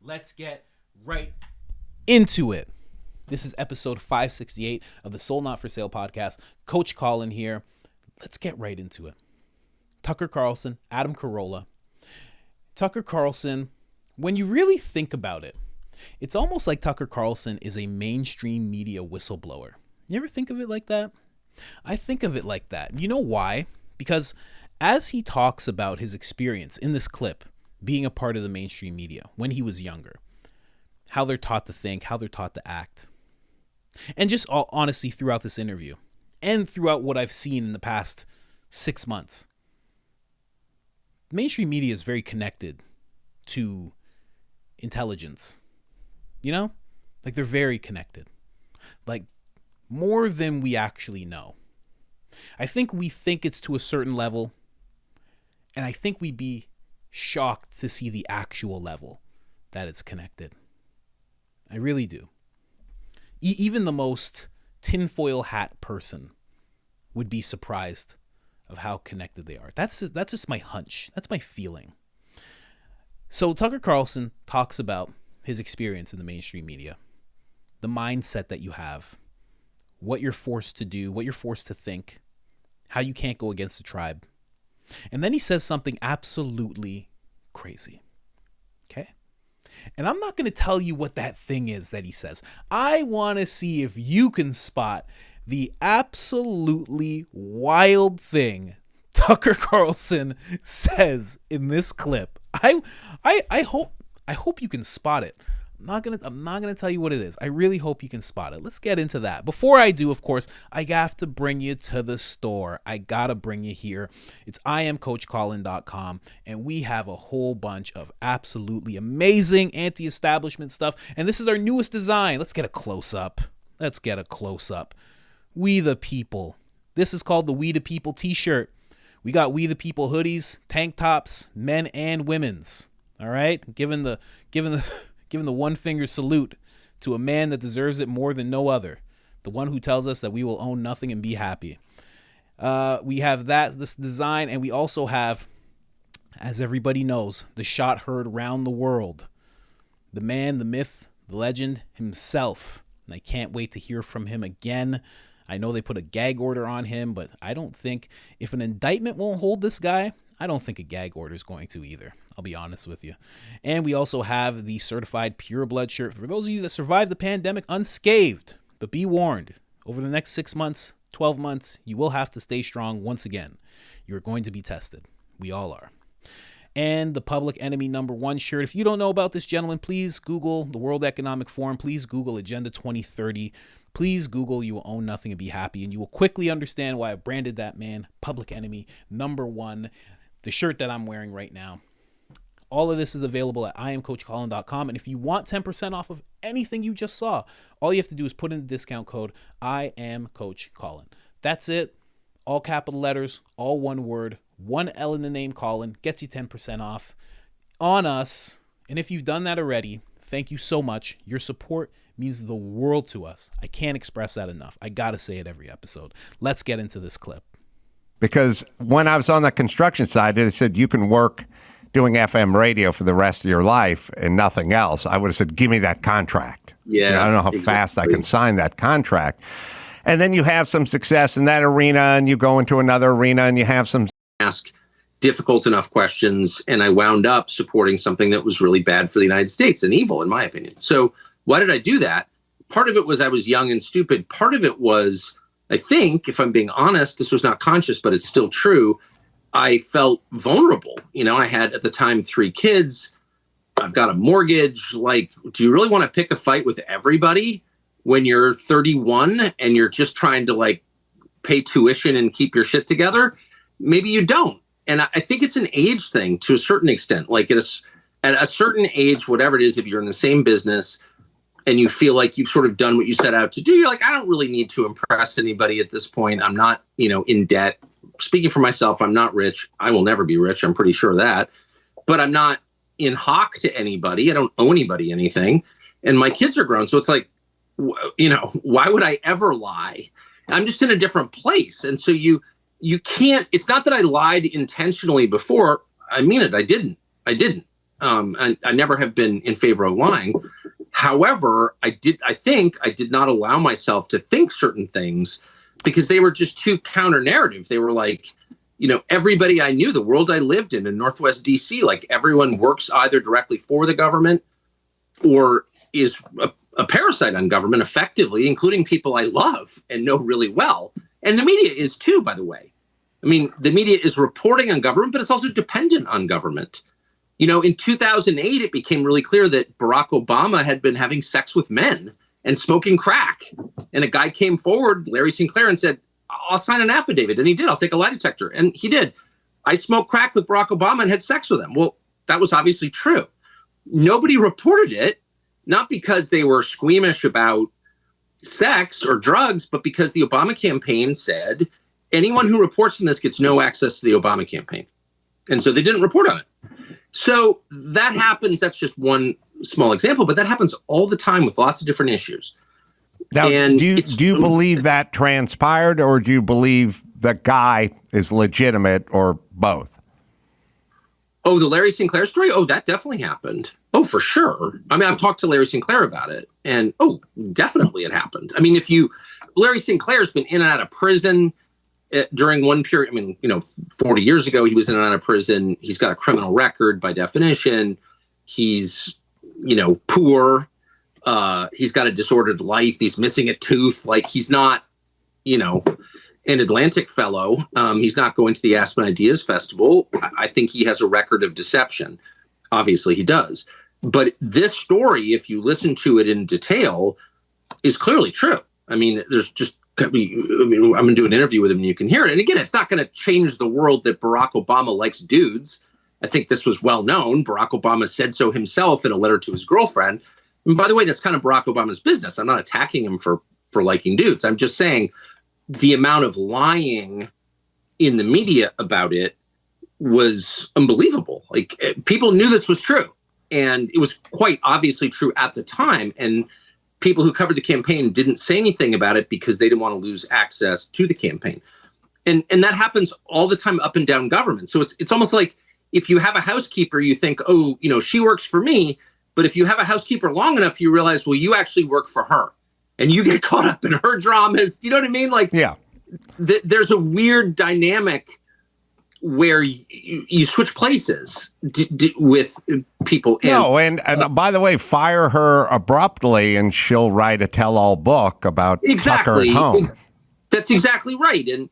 Let's get right into it. This is episode 568 of the Soul Not For Sale podcast. Coach Colin here. Let's get right into it. Tucker Carlson, Adam Carolla. Tucker Carlson, when you really think about it, it's almost like Tucker Carlson is a mainstream media whistleblower. You ever think of it like that? I think of it like that. You know why? Because as he talks about his experience in this clip, being a part of the mainstream media when he was younger, how they're taught to think, how they're taught to act, and just all honesty throughout this interview and throughout what I've seen in the past 6 months, mainstream media is very connected to intelligence. You know, like they're very connected, like more than we actually know. I think we think it's to a certain level, and I think we'd be shocked to see the actual level that it's connected. I really do. Even the most tinfoil hat person would be surprised of how connected they are. That's just my hunch. That's my feeling. So Tucker Carlson talks about his experience in the mainstream media, the mindset that you have, what you're forced to do, what you're forced to think, how you can't go against the tribe. And then he says something absolutely crazy. Okay? And I'm not going to tell you what that thing is that he says. I want to see if you can spot the absolutely wild thing Tucker Carlson says in this clip. I hope you can spot it. I'm not gonna tell you what it is. I really hope you can spot it. Let's get into that. Before I do, of course, I have to bring you to the store. I gotta bring you here. It's IamCoachColin.com, and we have a whole bunch of absolutely amazing anti-establishment stuff. And this is our newest design. Let's get a close-up. We the People. This is called the We the People t-shirt. We got We the People hoodies, tank tops, men and women's. All right, giving the one finger salute to a man that deserves it more than no other, the one who tells us that we will own nothing and be happy. We have this design, and we also have, as everybody knows, the shot heard round the world, the man, the myth, the legend himself, and I can't wait to hear from him again. I know they put a gag order on him, but I don't think, if an indictment won't hold this guy, I don't think a gag order is going to either. I'll be honest with you. And we also have the certified pure blood shirt for those of you that survived the pandemic unscathed. But be warned, over the next 6 months, 12 months, you will have to stay strong once again. You're going to be tested. We all are. And the Public Enemy #1 shirt. If you don't know about this, gentlemen, please Google the World Economic Forum. Please Google Agenda 2030. Please Google You Will Own Nothing and Be Happy, and you will quickly understand why I've branded that man Public Enemy #1, the shirt that I'm wearing right now. All of this is available at IamCoachColin.com, and if you want 10% off of anything you just saw, all you have to do is put in the discount code IamCoachColin. That's it. All capital letters, all one word, one L in the name Colin, gets you 10% off on us. And if you've done that already, thank you so much. Your support means the world to us. I can't express that enough. I got to say it every episode. Let's get into this clip. Because when I was on the construction side, they said you can work doing FM radio for the rest of your life and nothing else. I would have said, give me that contract. Yeah, I don't know how fast I can sign that contract. And then you have some success in that arena, and you go into another arena and you have some ask difficult enough questions. And I wound up supporting something that was really bad for the United States and evil, in my opinion. So why did I do that? Part of it was I was young and stupid. Part of it was, I think, if I'm being honest, this was not conscious, but it's still true. I felt vulnerable. You know, I had at the time 3 kids. I've got a mortgage. Like, do you really want to pick a fight with everybody when you're 31 and you're just trying to like pay tuition and keep your shit together? Maybe you don't. And I think it's an age thing to a certain extent. Like at a certain age, whatever it is, if you're in the same business and you feel like you've sort of done what you set out to do, you're like, I don't really need to impress anybody at this point. I'm not, in debt. Speaking for myself, I'm not rich. I will never be rich. I'm pretty sure of that. But I'm not in hock to anybody. I don't owe anybody anything. And my kids are grown. So it's like, why would I ever lie? I'm just in a different place. And so you can't, it's not that I lied intentionally before. I mean it. I didn't. And I never have been in favor of lying. However, I think I did not allow myself to think certain things because they were just too counter narrative. They were like, everybody I knew, the world I lived in Northwest DC, like everyone works either directly for the government or is a parasite on government effectively, including people I love and know really well. And the media is too, by the way. I mean, the media is reporting on government, but it's also dependent on government. In 2008, it became really clear that Barack Obama had been having sex with men and smoking crack. And a guy came forward, Larry Sinclair, and said, I'll sign an affidavit. And he did. I'll take a lie detector. And he did. I smoked crack with Barack Obama and had sex with him. Well, that was obviously true. Nobody reported it, not because they were squeamish about sex or drugs, but because the Obama campaign said anyone who reports on this gets no access to the Obama campaign. And so they didn't report on it. So that happens. That's just one small example, but that happens all the time with lots of different issues. Now, and do you believe that transpired, or do you believe the guy is legitimate, or both? Oh, the Larry Sinclair story? Oh, that definitely happened. Oh, for sure. I mean, I've talked to Larry Sinclair about it, and definitely it happened. I mean, Larry Sinclair's been in and out of prison during one period. I mean, 40 years ago, he was in and out of prison. He's got a criminal record by definition. He's, poor. He's got a disordered life. He's missing a tooth. Like, he's not, an Atlantic fellow. He's not going to the Aspen Ideas Festival. I think he has a record of deception. Obviously, he does. But this story, if you listen to it in detail, is clearly true. I mean, I'm going to do an interview with him and you can hear it. And again, it's not going to change the world that Barack Obama likes dudes. I think this was well known. Barack Obama said so himself in a letter to his girlfriend. And by the way, that's kind of Barack Obama's business. I'm not attacking him for liking dudes. I'm just saying the amount of lying in the media about it was unbelievable. Like, people knew this was true, and it was quite obviously true at the time. And people who covered the campaign didn't say anything about it because they didn't want to lose access to the campaign. And that happens all the time up and down government. So it's almost like if you have a housekeeper, you think, she works for me. But if you have a housekeeper long enough, you realize, well, you actually work for her, and you get caught up in her dramas. Do you know what I mean? Like, yeah, there's a weird dynamic where you switch places with people. And by the way, fire her abruptly and she'll write a tell-all book about Tucker at home. That's exactly right. And,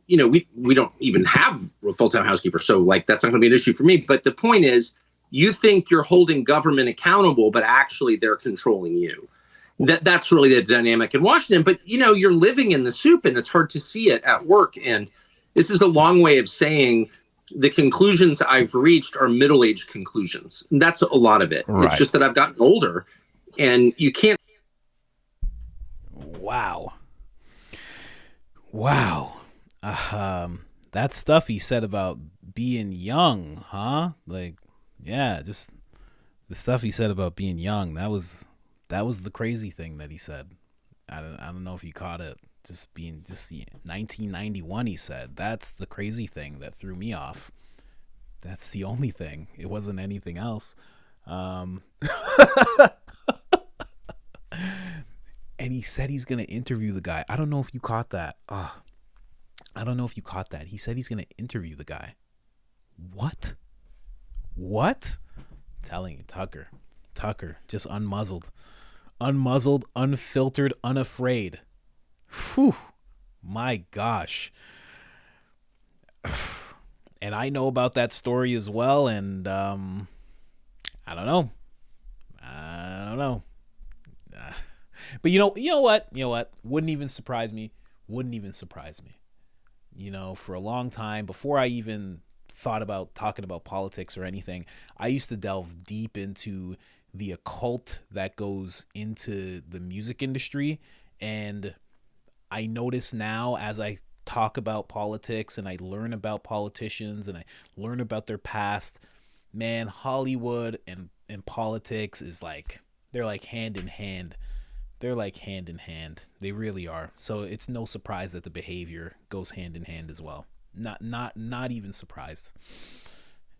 we don't even have a full-time housekeeper. So, like, that's not going to be an issue for me. But the point is, you think you're holding government accountable, but actually they're controlling you. That's really the dynamic in Washington. But, you're living in the soup, and it's hard to see it at work. And this is a long way of saying the conclusions I've reached are middle-aged conclusions. And that's a lot of it. Right. It's just that I've gotten older, and you can't. Wow. That stuff he said about being young, huh? Like, yeah, just the stuff he said about being young. That was the crazy thing that he said. I don't know if you caught it. Just 1991, he said. That's the crazy thing that threw me off. That's the only thing. It wasn't anything else. And he said he's going to interview the guy. I don't know if you caught that. I don't know if you caught that. He said he's going to interview the guy. What? I'm telling you, Tucker, just unmuzzled, unfiltered, unafraid. Whew, my gosh. And I know about that story as well, and I don't know. But you know what? Wouldn't even surprise me. For a long time, before I even thought about talking about politics or anything, I used to delve deep into the occult that goes into the music industry. And I notice now, as I talk about politics and I learn about politicians and I learn about their past, man, Hollywood and politics is like, they're like hand in hand. They really are. So it's no surprise that the behavior goes hand in hand as well. Not even surprised.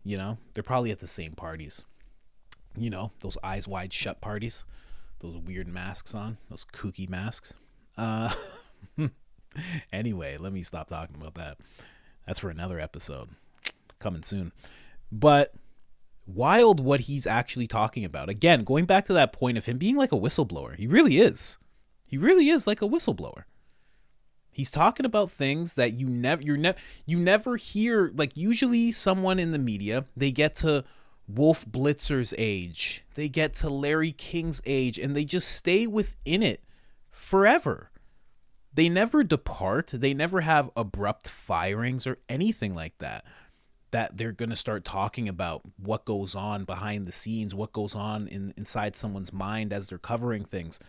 They're probably at the same parties. You know, those eyes wide shut parties, those weird masks on, those kooky masks. Anyway, let me stop talking about that. That's for another episode coming soon. But wild what he's actually talking about. Again, going back to that point of him being like a whistleblower. He really is. He really is like a whistleblower. He's talking about things that you never hear. Like, usually someone in the media, they get to Wolf Blitzer's age, they get to Larry King's age, and they just stay within it forever. They never depart. They never have abrupt firings or anything like that. That they're going to start talking about what goes on behind the scenes, what goes on inside someone's mind as they're covering things.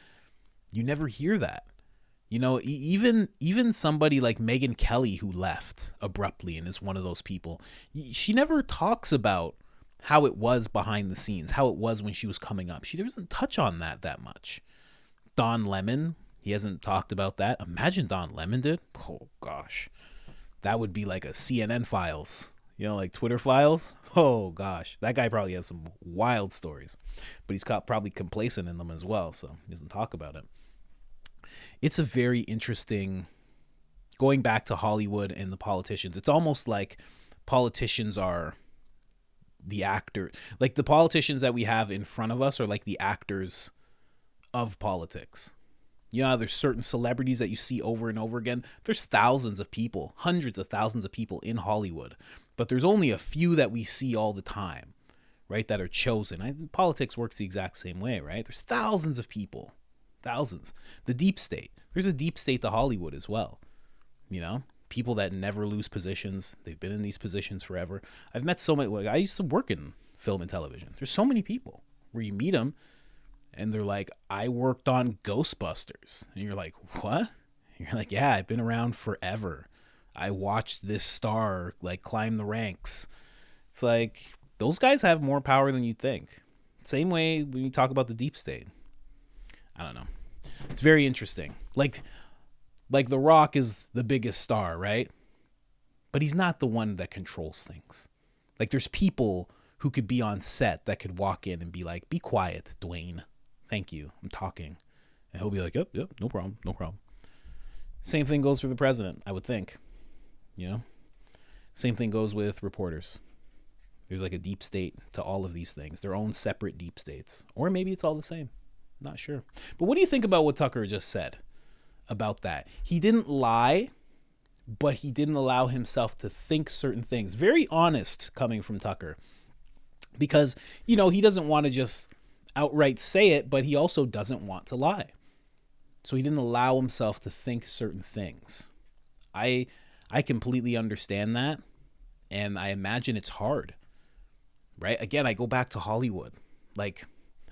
You never hear that. You know, even somebody like Megyn Kelly, who left abruptly and is one of those people, she never talks about how it was behind the scenes, how it was when she was coming up. She doesn't touch on that much. Don Lemon, he hasn't talked about that. Imagine Don Lemon did. Oh, gosh. That would be like a CNN files. You know, like Twitter files. Oh, gosh. That guy probably has some wild stories. But he's probably complacent in them as well, so he doesn't talk about it. It's a very interesting, going back to Hollywood and the politicians, it's almost like politicians are the actor. Like, the politicians that we have in front of us are like the actors of politics. You know, there's certain celebrities that you see over and over again. There's thousands of people, hundreds of thousands of people in Hollywood, but there's only a few that we see all the time, right, that are chosen. Politics works the exact same way, right? There's thousands of people, thousands. The deep state. There's a deep state to Hollywood as well, you know? People that never lose positions. They've been in these positions forever. I've met so many. I used to work in film and television. There's so many people where you meet them and they're like, I worked on Ghostbusters. And you're like, what? And you're like, yeah, I've been around forever. I watched this star like climb the ranks. It's like, those guys have more power than you think. Same way when you talk about the deep state. I don't know. It's very interesting. Like The Rock is the biggest star, right? But he's not the one that controls things. Like, there's people who could be on set that could walk in and be like, be quiet, Dwayne. Thank you. I'm talking. And he'll be like, yep, no problem. Same thing goes for the president, I would think. You know? Same thing goes with reporters. There's like a deep state to all of these things. Their own separate deep states. Or maybe it's all the same. Not sure. But what do you think about what Tucker just said about that? He didn't lie, but he didn't allow himself to think certain things. Very honest coming from Tucker. Because, you know, he doesn't want to just outright say it, but he also doesn't want to lie. So he didn't allow himself to think certain things. I completely understand that, and I imagine it's hard, right? Again, I go back to Hollywood. Like,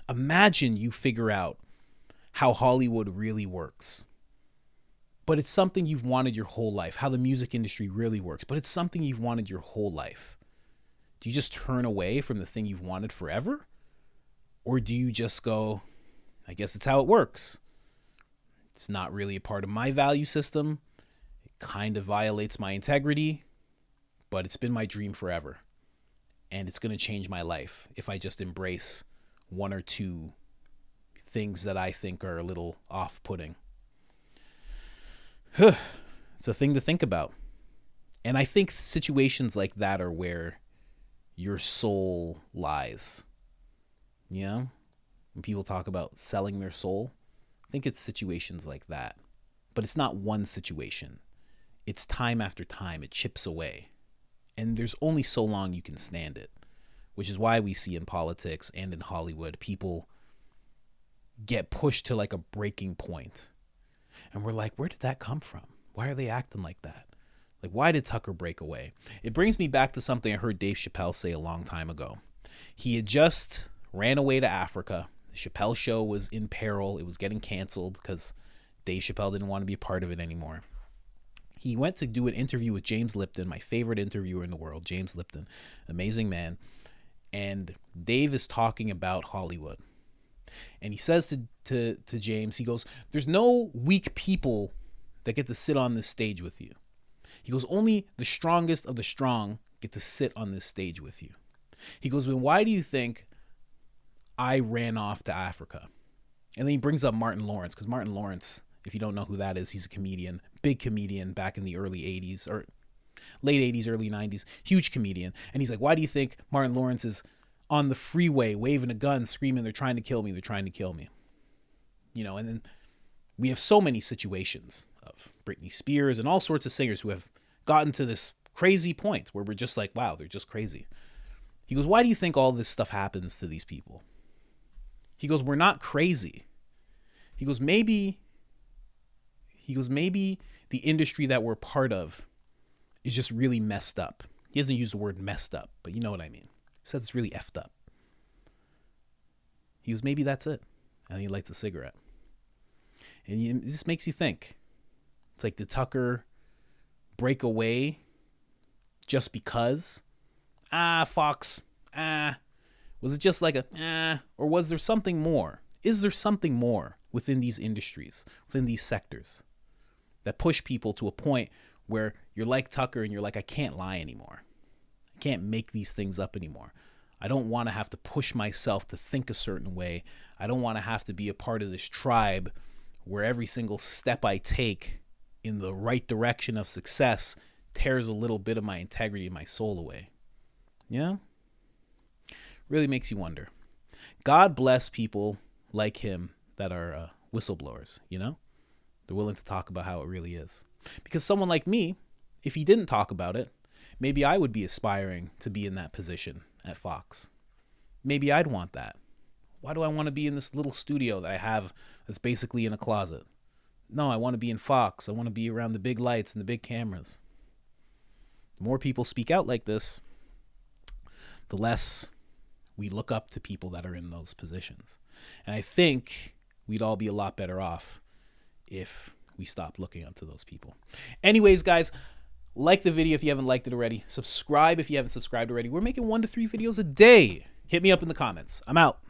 imagine you figure out how Hollywood really works, but it's something you've wanted your whole life, how the music industry really works, but it's something you've wanted your whole life. Do you just turn away from the thing you've wanted forever? Or do you just go, I guess it's how it works. It's not really a part of my value system. It kind of violates my integrity, but it's been my dream forever. And it's going to change my life if I just embrace one or two things that I think are a little off-putting. It's a thing to think about. And I think situations like that are where your soul lies. You know? When people talk about selling their soul, I think it's situations like that. But it's not one situation. It's time after time. It chips away. And there's only so long you can stand it. Which is why we see in politics and in Hollywood, people get pushed to like a breaking point. And we're like, where did that come from? Why are they acting like that? Like, why did Tucker break away? It brings me back to something I heard Dave Chappelle say a long time ago. He had just ran away to Africa. The Chappelle show was in peril. It was getting canceled because Dave Chappelle didn't want to be a part of it anymore. He went to do an interview with James Lipton, my favorite interviewer in the world, James Lipton, amazing man. And Dave is talking about Hollywood. And he says to James, he goes, there's no weak people that get to sit on this stage with you. He goes, only the strongest of the strong get to sit on this stage with you. He goes, well, why do you think I ran off to Africa. And then he brings up Martin Lawrence, because Martin Lawrence, if you don't know who that is, he's a comedian, big comedian back in the early 80s or late 80s, early 90s, huge comedian. And he's like, why do you think Martin Lawrence is on the freeway waving a gun, screaming, they're trying to kill me, they're trying to kill me? You know, and then we have so many situations of Britney Spears and all sorts of singers who have gotten to this crazy point where we're just like, wow, they're just crazy. He goes, why do you think all this stuff happens to these people? He goes, we're not crazy. He goes, maybe the industry that we're part of is just really messed up. He doesn't use the word messed up, but you know what I mean. He says it's really effed up. He goes, maybe that's it. And he lights a cigarette. And this makes you think. It's like, did Tucker break away just because? Fox. Was it just like or was there something more? Is there something more within these industries, within these sectors, that push people to a point where you're like Tucker and you're like, I can't lie anymore. I can't make these things up anymore. I don't want to have to push myself to think a certain way. I don't want to have to be a part of this tribe where every single step I take in the right direction of success tears a little bit of my integrity and my soul away. Yeah? Really makes you wonder. God bless people like him that are whistleblowers, you know? They're willing to talk about how it really is. Because someone like me, if he didn't talk about it, maybe I would be aspiring to be in that position at Fox. Maybe I'd want that. Why do I want to be in this little studio that I have that's basically in a closet? No, I want to be in Fox. I want to be around the big lights and the big cameras. The more people speak out like this, the less we look up to people that are in those positions. And I think we'd all be a lot better off if we stopped looking up to those people. Anyways, guys, like the video if you haven't liked it already. Subscribe if you haven't subscribed already. We're making 1 to 3 videos a day. Hit me up in the comments. I'm out.